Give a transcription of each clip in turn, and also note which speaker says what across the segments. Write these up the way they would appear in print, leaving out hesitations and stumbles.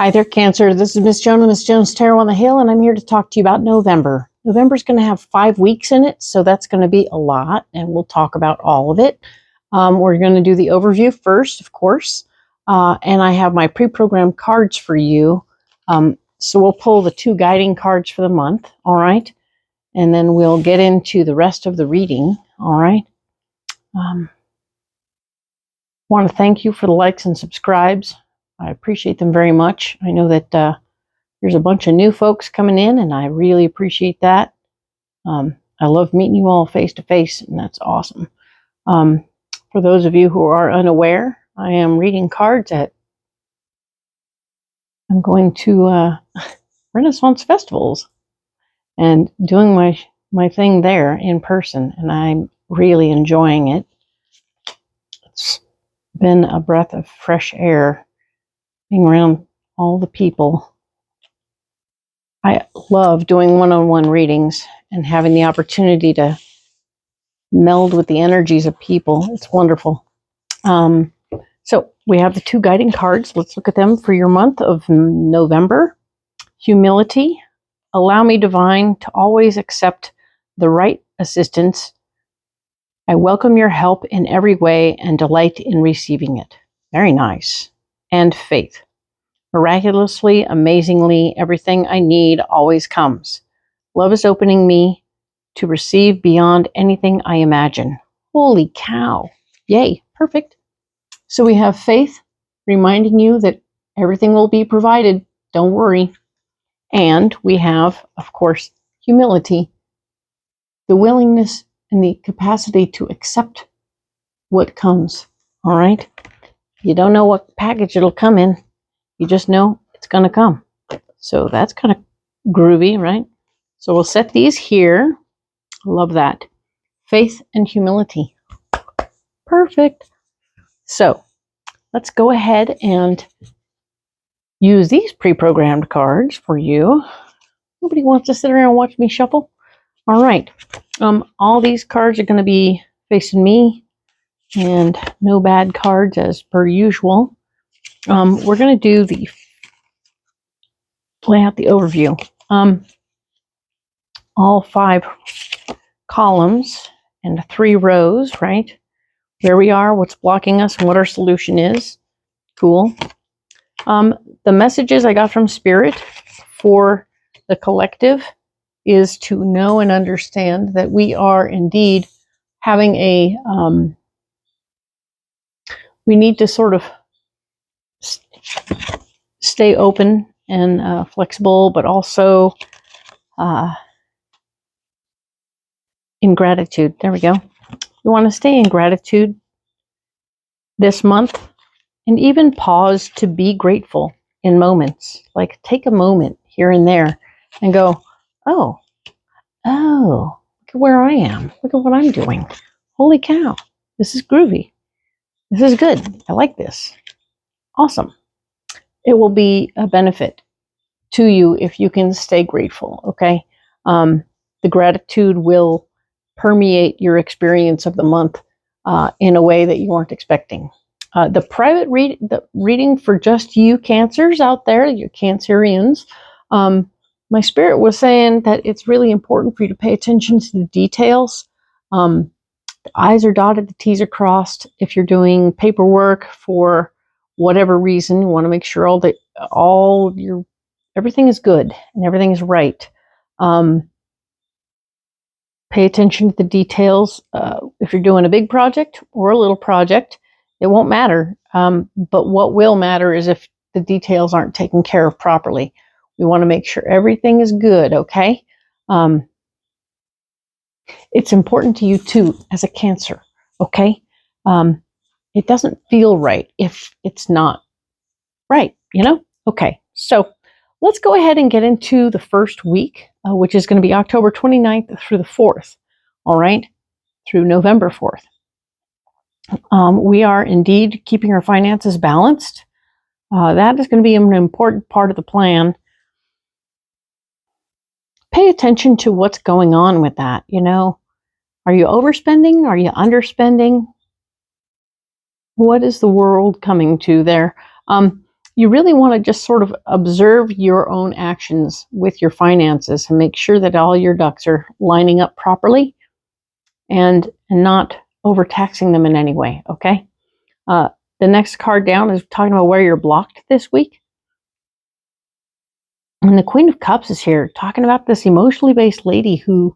Speaker 1: Hi there, Cancer. This is Miss Joan of Miss Jones Tarot on the Hill, and I'm here to talk to you about November. November's going to have 5 weeks in it, so that's going to be a lot, and we'll talk about all of it. We're going to do the overview first, of course, and I have my pre-programmed cards for you. So we'll pull the 2 guiding cards for the month, all right? And then we'll get into the rest of the reading, all right? Want to thank you for the likes and subscribes. I appreciate them very much. I know that there's a bunch of new folks coming in, and I really appreciate that. I love meeting you all face to face, and that's awesome. For those of you who are unaware, I am reading cards I'm going to Renaissance festivals and doing my thing there in person, and I'm really enjoying it. It's been a breath of fresh air being around all the people. I love doing one-on-one readings and having the opportunity to meld with the energies of people. It's wonderful. So we have the 2 guiding cards. Let's look at them for your month of November. Humility. Allow me, Divine, to always accept the right assistance. I welcome your help in every way and delight in receiving it. Very nice. And faith. Miraculously, amazingly, everything I need always comes. Love is opening me to receive beyond anything I imagine. Holy cow. Yay. Perfect. So we have faith, reminding you that everything will be provided. Don't worry. And we have, of course, humility, the willingness and the capacity to accept what comes. All right? You don't know what package it'll come in. You just know it's going to come. So that's kind of groovy, right? So we'll set these here. Love that. Faith and humility. Perfect. So let's go ahead and use these pre-programmed cards for you. Nobody wants to sit around and watch me shuffle. All right. All these cards are going to be facing me, and no bad cards as per usual. We're going to do lay out the overview. All 5 columns and 3 rows, right? Where we are, what's blocking us, and what our solution is. Cool. The messages I got from Spirit for the collective is to know and understand that we are indeed having we need to sort of stay open and flexible, but also in gratitude. There we go. We want to stay in gratitude this month and even pause to be grateful in moments. Like take a moment here and there and go, oh, look at where I am. Look at what I'm doing. Holy cow. This is groovy. This is good. I like this. Awesome. It will be a benefit to you if you can stay grateful, okay? The gratitude will permeate your experience of the month in a way that you weren't expecting. The private reading for just you Cancers out there, your Cancerians, my spirit was saying that it's really important for you to pay attention to the details. The I's are dotted, the T's are crossed. If you're doing paperwork for whatever reason, you want to make sure everything is good and everything is right. Pay attention to the details. If you're doing a big project or a little project, it won't matter. But what will matter is if the details aren't taken care of properly. We want to make sure everything is good, okay? It's important to you too as a Cancer, okay? It doesn't feel right if it's not right, you know? Okay, so let's go ahead and get into the first week, which is going to be October 29th through the 4th, all right? Through November 4th. We are indeed keeping our finances balanced. That is going to be an important part of the plan. Pay attention to what's going on with that, you know? Are you overspending? Are you underspending? What is the world coming to there? you really want to just sort of observe your own actions with your finances and make sure that all your ducks are lining up properly and not overtaxing them in any way, okay? The next card down is talking about where you're blocked this week. And the Queen of Cups is here talking about this emotionally based lady who,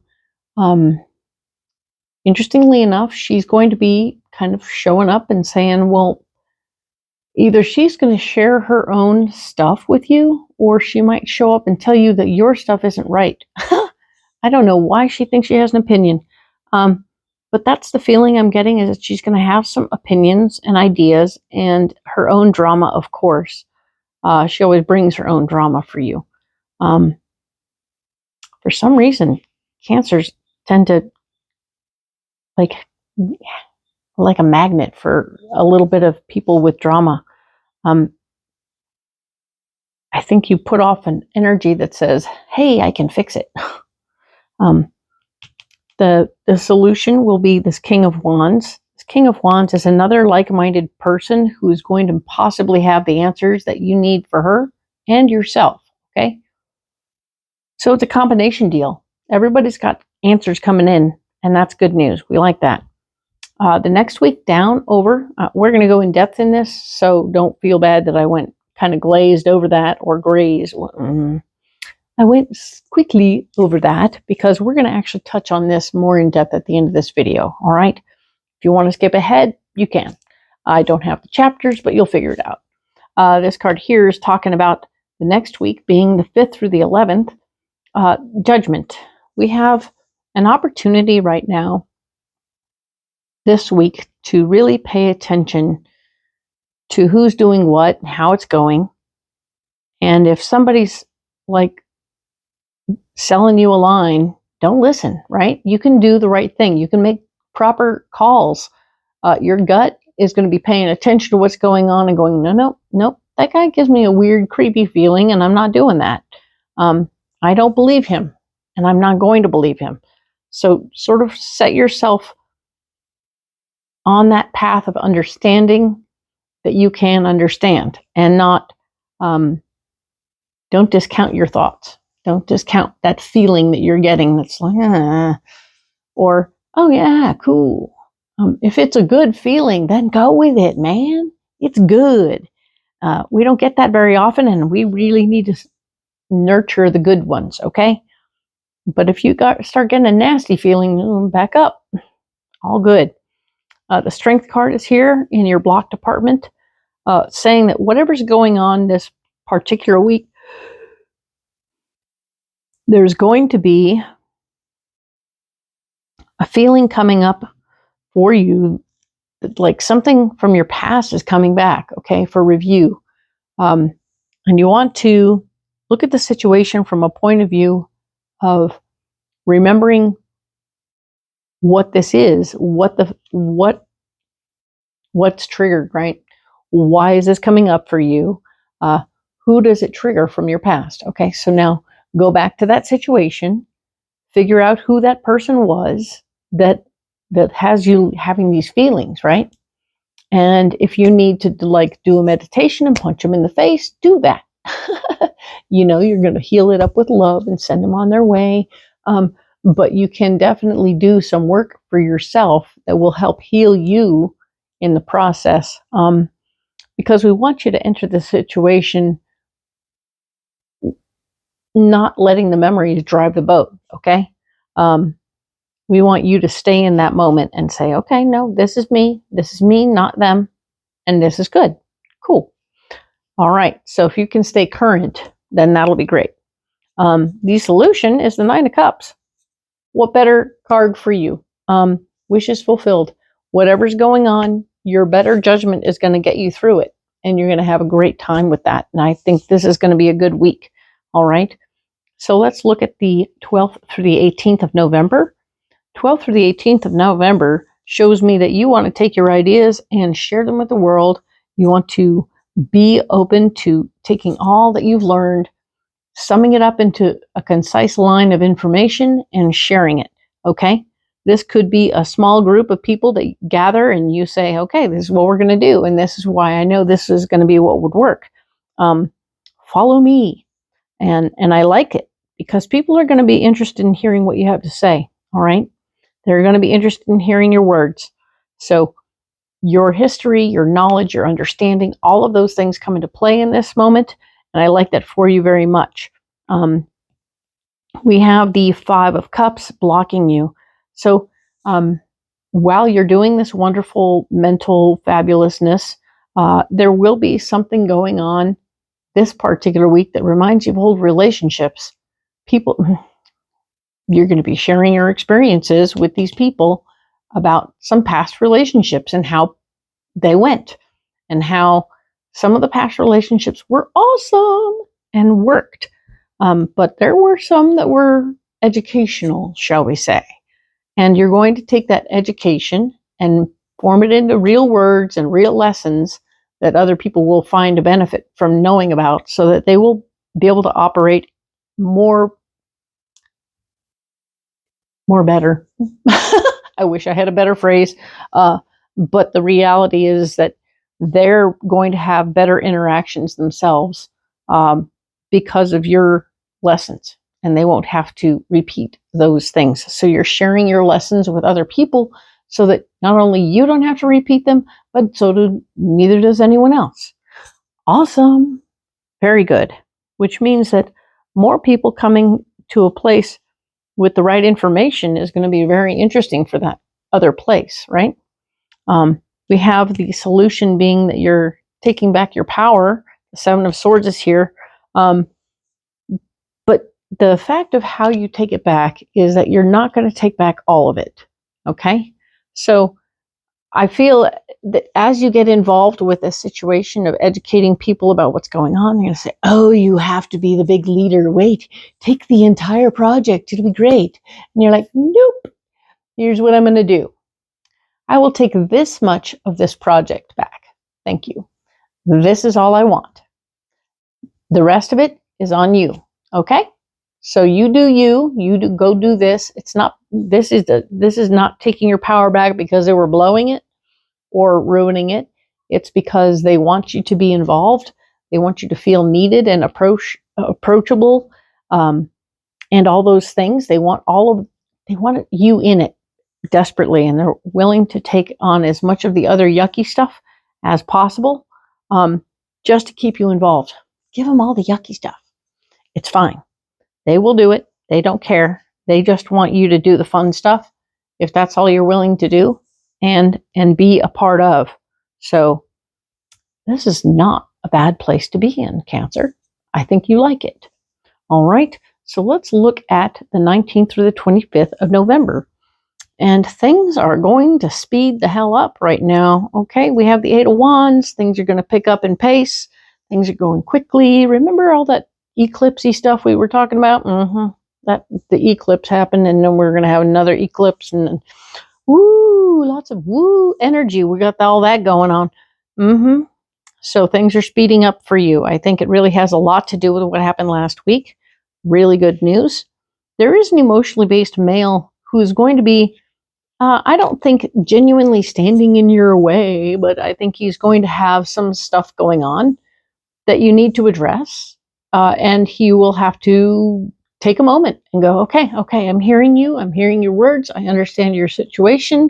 Speaker 1: interestingly enough, she's going to be kind of showing up and saying, well, either she's going to share her own stuff with you, or she might show up and tell you that your stuff isn't right. I don't know why she thinks she has an opinion. But that's the feeling I'm getting, is that she's going to have some opinions and ideas and her own drama, of course. She always brings her own drama for you. For some reason, Cancers tend to like a magnet for a little bit of people with drama. I think you put off an energy that says, hey, I can fix it. The solution will be this King of Wands. This King of Wands is another like-minded person who is going to possibly have the answers that you need for her and yourself, okay? So it's a combination deal. Everybody's got answers coming in, and that's good news. We like that. The next week down over, we're going to go in depth in this, so don't feel bad that I went kind of glazed over that or grazed. I went quickly over that because we're going to actually touch on this more in depth at the end of this video, all right? If you want to skip ahead, you can. I don't have the chapters, but you'll figure it out. This card here is talking about the next week being the 5th through the 11th, Judgment. We have an opportunity right now this week to really pay attention to who's doing what, how it's going. And if somebody's like selling you a line, don't listen, right? You can do the right thing. You can make proper calls. Your gut is going to be paying attention to what's going on and going, no, that guy gives me a weird, creepy feeling, and I'm not doing that. I don't believe him, and I'm not going to believe him. So sort of set yourself on that path of understanding that you can understand, and not, don't discount your thoughts. Don't discount that feeling that you're getting that's like, or, oh yeah, cool. If it's a good feeling, then go with it, man. It's good. We don't get that very often, and we really need to nurture the good ones, okay? But if you start getting a nasty feeling, back up. All good. The Strength card is here in your block department, saying that whatever's going on this particular week, there's going to be a feeling coming up for you that like something from your past is coming back, okay, for review. And you want to look at the situation from a point of view of remembering what this is, what's triggered, right? Why is this coming up for you? Who does it trigger from your past? Okay, so now go back to that situation, figure out who that person was that has you having these feelings, right? And if you need to like do a meditation and punch them in the face, do that. You're going to heal it up with love and send them on their way. But you can definitely do some work for yourself that will help heal you in the process. Because we want you to enter the situation not letting the memories drive the boat, okay? We want you to stay in that moment and say, okay, no, this is me, not them, and this is good. Cool. All right, so if you can stay current, then that'll be great. The solution is the 9 of Cups. What better card for you? Wishes fulfilled. Whatever's going on, your better judgment is going to get you through it, and you're going to have a great time with that. And I think this is going to be a good week. All right, so let's look at the 12th through the 18th of November. 12th through the 18th of November shows me that you want to take your ideas and share them with the world. You want to be open to taking all that you've learned, summing it up into a concise line of information and sharing it, okay? This could be a small group of people that gather and you say, okay, this is what we're going to do, and this is why I know this is going to be what would work. Follow me. And I like it because people are going to be interested in hearing what you have to say. All right. They're going to be interested in hearing your words. So your history, your knowledge, your understanding, all of those things come into play in this moment. And I like that for you very much. We have the 5 of Cups blocking you. So while you're doing this wonderful mental fabulousness, there will be something going on this particular week that reminds you of old relationships. People, you're going to be sharing your experiences with these people about some past relationships and how they went and how some of the past relationships were awesome and worked. But there were some that were educational, shall we say. And you're going to take that education and form it into real words and real lessons that other people will find a benefit from knowing about, so that they will be able to operate more better. I wish I had a better phrase. But the reality is that they're going to have better interactions themselves because of your lessons, and they won't have to repeat those things. So you're sharing your lessons with other people so that not only you don't have to repeat them, but neither does anyone else. Awesome. Very good. Which means that more people coming to a place with the right information is going to be very interesting for that other place, right? We have the solution being that you're taking back your power. The 7 of Swords is here. But the fact of how you take it back is that you're not going to take back all of it. Okay? So I feel that as you get involved with a situation of educating people about what's going on, they're going to say, oh, you have to be the big leader. Wait, take the entire project. It'll be great. And you're like, nope. Here's what I'm going to do. I will take this much of this project back. Thank you. This is all I want. The rest of it is on you. Okay? So you do you do go do this. It's not this is not taking your power back because they were blowing it or ruining it. It's because they want you to be involved. They want you to feel needed and approachable, and all those things. They want you in it desperately, and they're willing to take on as much of the other yucky stuff as possible, just to keep you involved. Give them all the yucky stuff. It's fine. They will do it. They don't care. They just want you to do the fun stuff, if that's all you're willing to do and be a part of. So this is not a bad place to be in, Cancer. I think you like it. All right. So let's look at the 19th through the 25th of November. And things are going to speed the hell up right now. Okay, we have the 8 of Wands. Things are going to pick up in pace. Things are going quickly. Remember all that eclipsey stuff we were talking about? That the eclipse happened, and then we're going to have another eclipse, and woo, lots of woo energy. We got all that going on. So things are speeding up for you. I think it really has a lot to do with what happened last week. Really good news. There is an emotionally based male who is going to be, I don't think genuinely standing in your way, but I think he's going to have some stuff going on that you need to address. And he will have to take a moment and go, okay, I'm hearing you. I'm hearing your words. I understand your situation.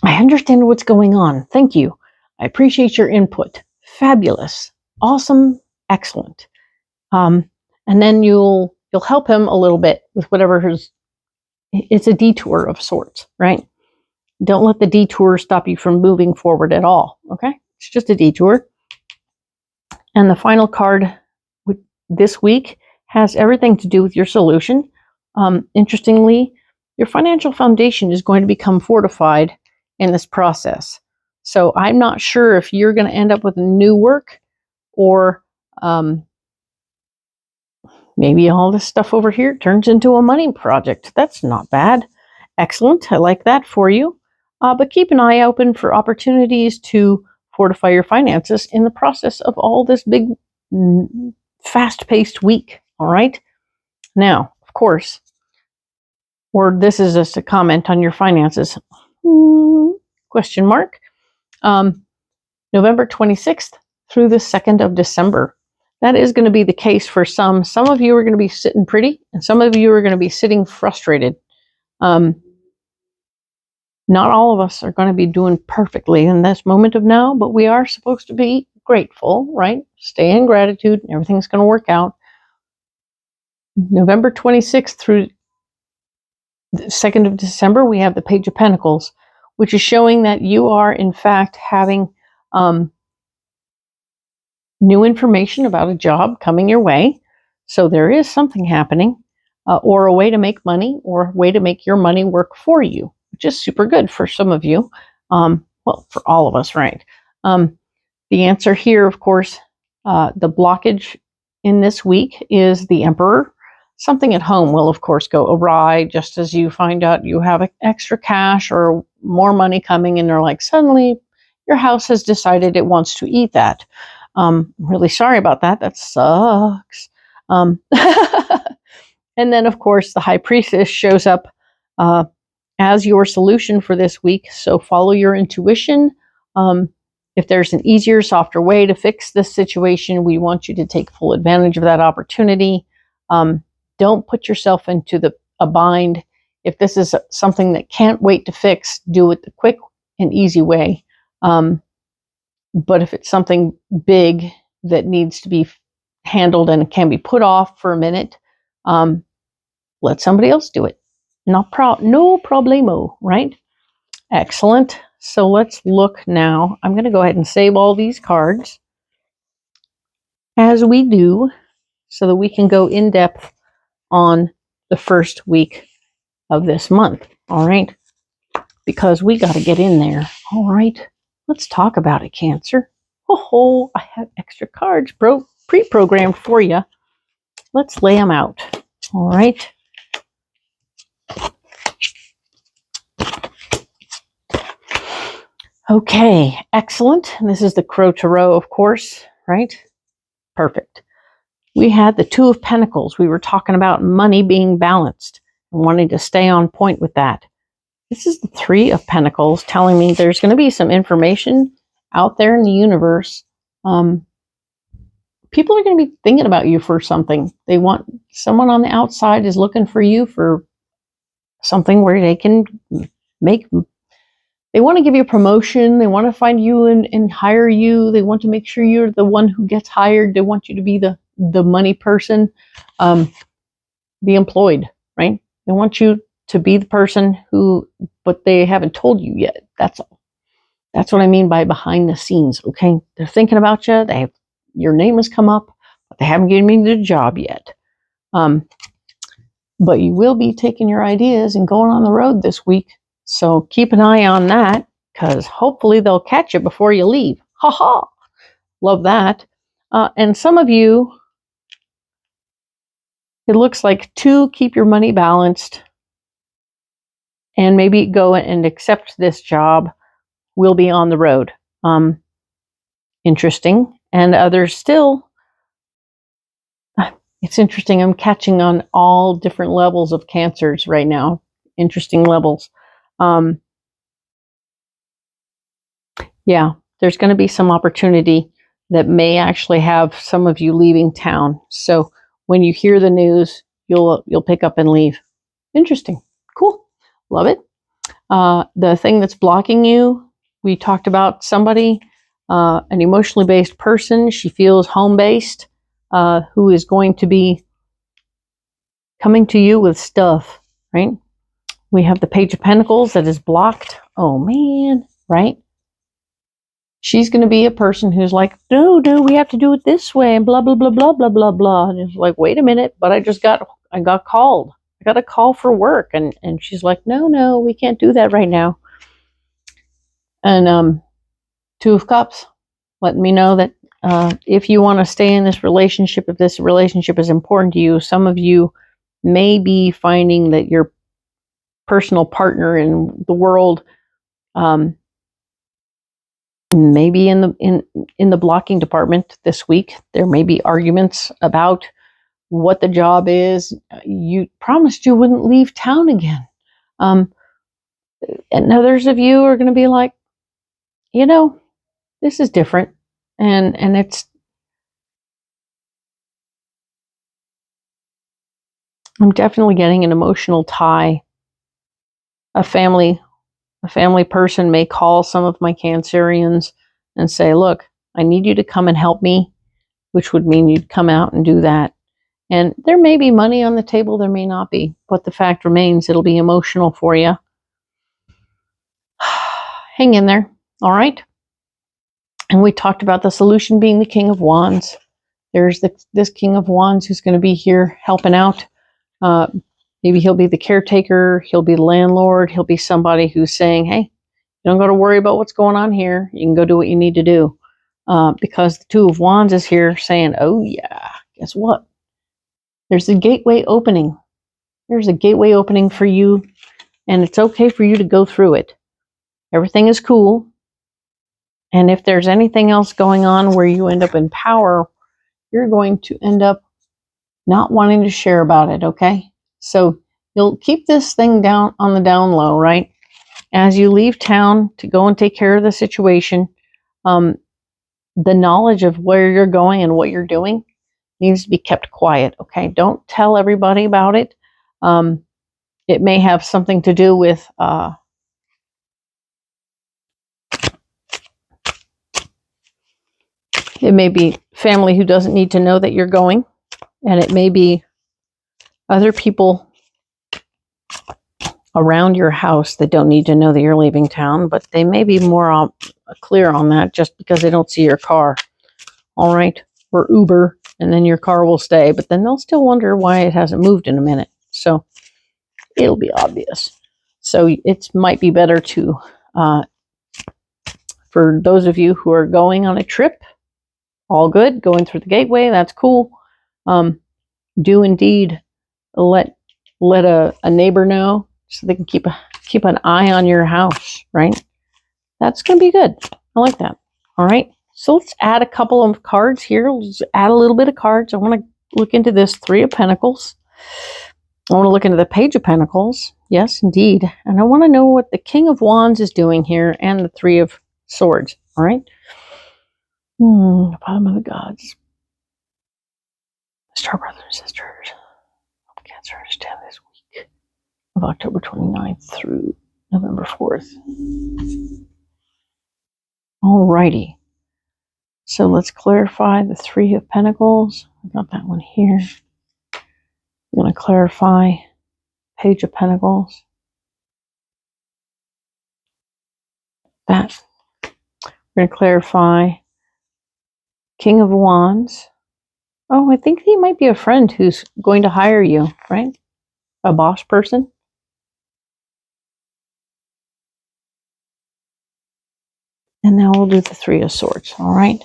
Speaker 1: I understand what's going on. Thank you. I appreciate your input. Fabulous. Awesome. Excellent. And then you'll help him a little bit with whatever it's a detour of sorts, right? Don't let the detour stop you from moving forward at all, okay? It's just a detour. And the final card this week has everything to do with your solution. Interestingly, your financial foundation is going to become fortified in this process. So I'm not sure if you're going to end up with new work, or maybe all this stuff over here turns into a money project. That's not bad. Excellent. I like that for you. But keep an eye open for opportunities to fortify your finances in the process of all this big, fast-paced week. All right? Now, of course, or this is just a comment on your finances. Question mark. November 26th through the 2nd of December. That is going to be the case for some. Some of you are going to be sitting pretty, and some of you are going to be sitting frustrated. Not all of us are going to be doing perfectly in this moment of now, but we are supposed to be grateful, right? Stay in gratitude. Everything's going to work out. November 26th through the 2nd of December, we have the Page of Pentacles, which is showing that you are, in fact, having new information about a job coming your way. So there is something happening, or a way to make money, or a way to make your money work for you, which is super good for some of you. Well, for all of us, right? The answer here, of course, the blockage in this week is the Emperor. Something at home will, of course, go awry just as you find out you have extra cash or more money coming, and they're like, suddenly your house has decided it wants to eat that. I'm really sorry about that. That sucks. And then, of course, the High Priestess shows up as your solution for this week. So follow your intuition. If there's an easier, softer way to fix this situation, we want you to take full advantage of that opportunity. Don't put yourself into a bind. If this is something that can't wait to fix, do it the quick and easy way. But if it's something big that needs to be handled and it can be put off for a minute, let somebody else do it. No problemo, right? Excellent. So let's look now. I'm going to go ahead and save all these cards as we do so that we can go in depth on the first week of this month. All right. Because we got to get in there. All right. Let's talk about it, Cancer. Oh, I have extra cards pre-programmed for you. Let's lay them out. All right. Okay, excellent. And this is the Crow Tarot, of course, right? Perfect. We had the Two of Pentacles. We were talking about money being balanced and wanting to stay on point with that. This is the Three of Pentacles telling me there's going to be some information out there in the universe. People are going to be thinking about you for something. They want someone on the outside is looking for you for something where they can make. They want to give you a promotion. They want to find you and hire you. They want to make sure you're the one who gets hired. They want you to be the money person, the employed, right? They want you to be the person who, but they haven't told you yet. That's all. That's what I mean by behind the scenes, okay? They're thinking about you. Your name has come up, but they haven't given me the job yet. But you will be taking your ideas and going on the road this week. So keep an eye on that, because hopefully they'll catch you before you leave. Ha ha! Love that. And some of you, it looks like to keep your money balanced and maybe go and accept this job will be on the road. Interesting. And others still, it's interesting. I'm catching on all different levels of Cancers right now. Interesting levels. Yeah, there's going to be some opportunity that may actually have some of you leaving town. So when you hear the news, you'll pick up and leave. Interesting. Cool. Love it. The thing that's blocking you, we talked about somebody, an emotionally based person. She feels home-based, who is going to be coming to you with stuff, right? We have the Page of Pentacles that is blocked. Oh, man, right? She's going to be a person who's like, no, we have to do it this way, and blah, blah, blah, blah, blah, blah, blah. And it's like, wait a minute, but I got called. I got a call for work. And she's like, no, we can't do that right now. And Two of Cups, letting me know that if you want to stay in this relationship, if this relationship is important to you, some of you may be finding that your personal partner in the world maybe in the blocking department this week. There may be arguments about what the job is. You promised you wouldn't leave town again. And others of you are going to be like, this is different. And I'm definitely getting an emotional tie. A family person may call some of my Cancerians and say, look, I need you to come and help me, which would mean you'd come out and do that. And there may be money on the table, there may not be, but the fact remains it'll be emotional for you. Hang in there, all right? And we talked about the solution being the King of Wands. There's this King of Wands who's going to be here helping out. Maybe he'll be the caretaker, he'll be the landlord, he'll be somebody who's saying, hey, you don't got to worry about what's going on here. You can go do what you need to do. Because the Two of Wands is here saying, oh yeah, guess what? There's a gateway opening. There's a gateway opening for you, and it's okay for you to go through it. Everything is cool. And if there's anything else going on where you end up in power, you're going to end up not wanting to share about it, okay? So you'll keep this thing down on the down low, right? As you leave town to go and take care of the situation, the knowledge of where you're going and what you're doing needs to be kept quiet, okay? Don't tell everybody about it. It may have something to do with it may be family who doesn't need to know that you're going, and it may be other people around your house that don't need to know that you're leaving town, but they may be more clear on that just because they don't see your car. All right, or Uber, and then your car will stay, but then they'll still wonder why it hasn't moved in a minute. So it'll be obvious. So it might be better to, for those of you who are going on a trip, all good, going through the gateway, that's cool. Do indeed let a neighbor know so they can keep an eye on your house, right? That's going to be good. I like that. All right. So let's add a couple of cards here. Let's add a little bit of cards. I want to look into this Three of Pentacles. I want to look into the Page of Pentacles. Yes, indeed. And I want to know what the King of Wands is doing here and the Three of Swords. All right. The bottom of the gods. Star brothers and sisters. Cancer understand this week of October 29th through November 4th. Alrighty. So let's clarify the Three of Pentacles. I got that one here. I'm going to clarify Page of Pentacles. That. We're going to clarify King of Wands. Oh, I think he might be a friend who's going to hire you, right? A boss person. And now we'll do the Three of Swords. All right.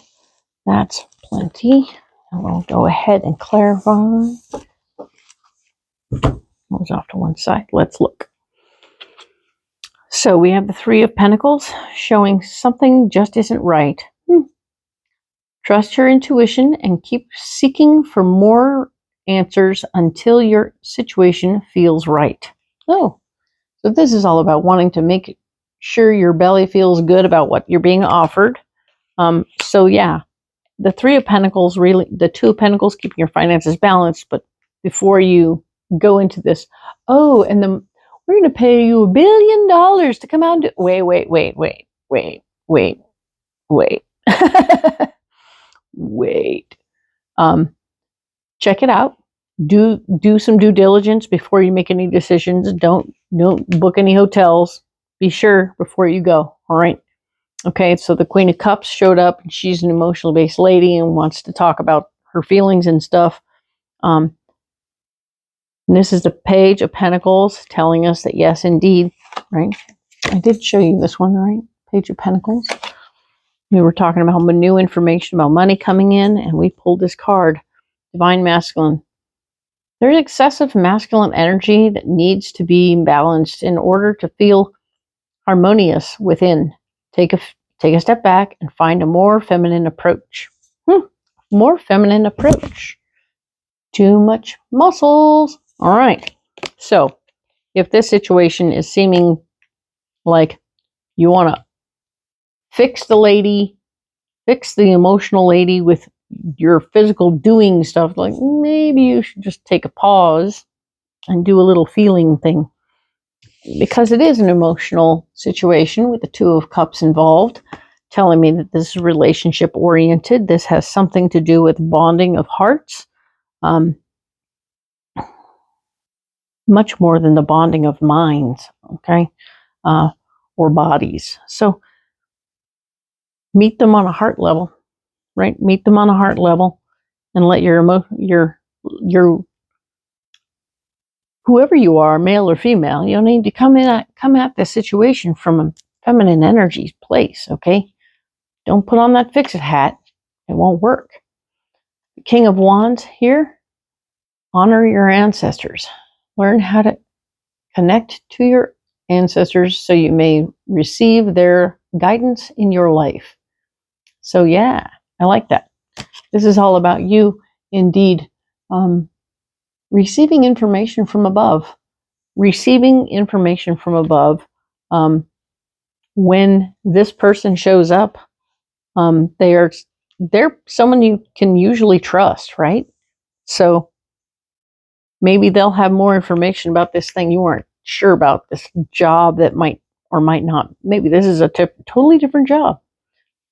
Speaker 1: That's plenty. And we'll go ahead and clarify. Goes off to one side. Let's look. So we have the Three of Pentacles showing something just isn't right. Trust your intuition and keep seeking for more answers until your situation feels right. Oh, so this is all about wanting to make sure your belly feels good about what you're being offered. So yeah, the Three of Pentacles, really, the Two of Pentacles, keeping your finances balanced. But before you go into this, oh, and then we're going to pay you $1 billion to come out and do, wait. Wait. Check it out. Do some due diligence before you make any decisions. Don't book any hotels. Be sure before you go. All right. Okay. So the Queen of Cups showed up, and she's an emotional based lady and wants to talk about her feelings and stuff. And this is the Page of Pentacles telling us that yes, indeed, right? I did show you this one, right? Page of Pentacles. We were talking about new information about money coming in, and we pulled this card, Divine Masculine. There's excessive masculine energy that needs to be balanced in order to feel harmonious within. Take a step back and find a more feminine approach. More feminine approach. Too much muscles. All right. So if this situation is seeming like you want to fix the lady, fix the emotional lady with your physical doing stuff, like maybe you should just take a pause and do a little feeling thing. Because it is an emotional situation with the Two of Cups involved, telling me that this is relationship oriented. This has something to do with bonding of hearts. Much more than the bonding of minds, okay? Or bodies. So meet them on a heart level, right? Meet them on a heart level and let your whoever you are, male or female, you need to come at this situation from a feminine energy place, okay? Don't put on that fix-it hat. It won't work. The King of Wands here, honor your ancestors. Learn how to connect to your ancestors so you may receive their guidance in your life. So yeah, I like that. This is all about you, indeed, receiving information from above. Receiving information from above. When this person shows up, they're someone you can usually trust, right? So maybe they'll have more information about this thing you weren't sure about, this job that might or might not. Maybe this is a totally different job.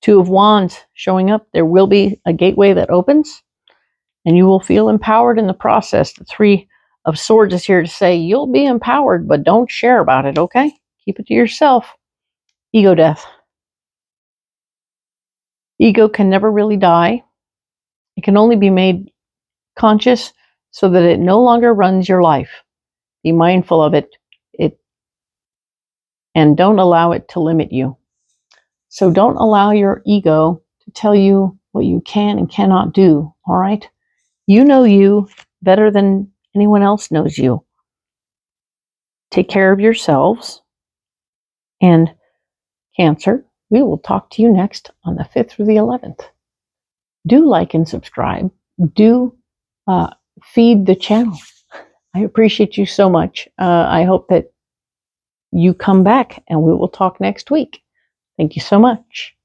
Speaker 1: Two of Wands showing up. There will be a gateway that opens, and you will feel empowered in the process. The Three of Swords is here to say you'll be empowered, but don't share about it, okay? Keep it to yourself. Ego death. Ego can never really die. It can only be made conscious so that it no longer runs your life. Be mindful of it, and don't allow it to limit you. So don't allow your ego to tell you what you can and cannot do, all right? You know you better than anyone else knows you. Take care of yourselves. And Cancer, we will talk to you next on the 5th through the 11th. Do like and subscribe. Do feed the channel. I appreciate you so much. I hope that you come back and we will talk next week. Thank you so much.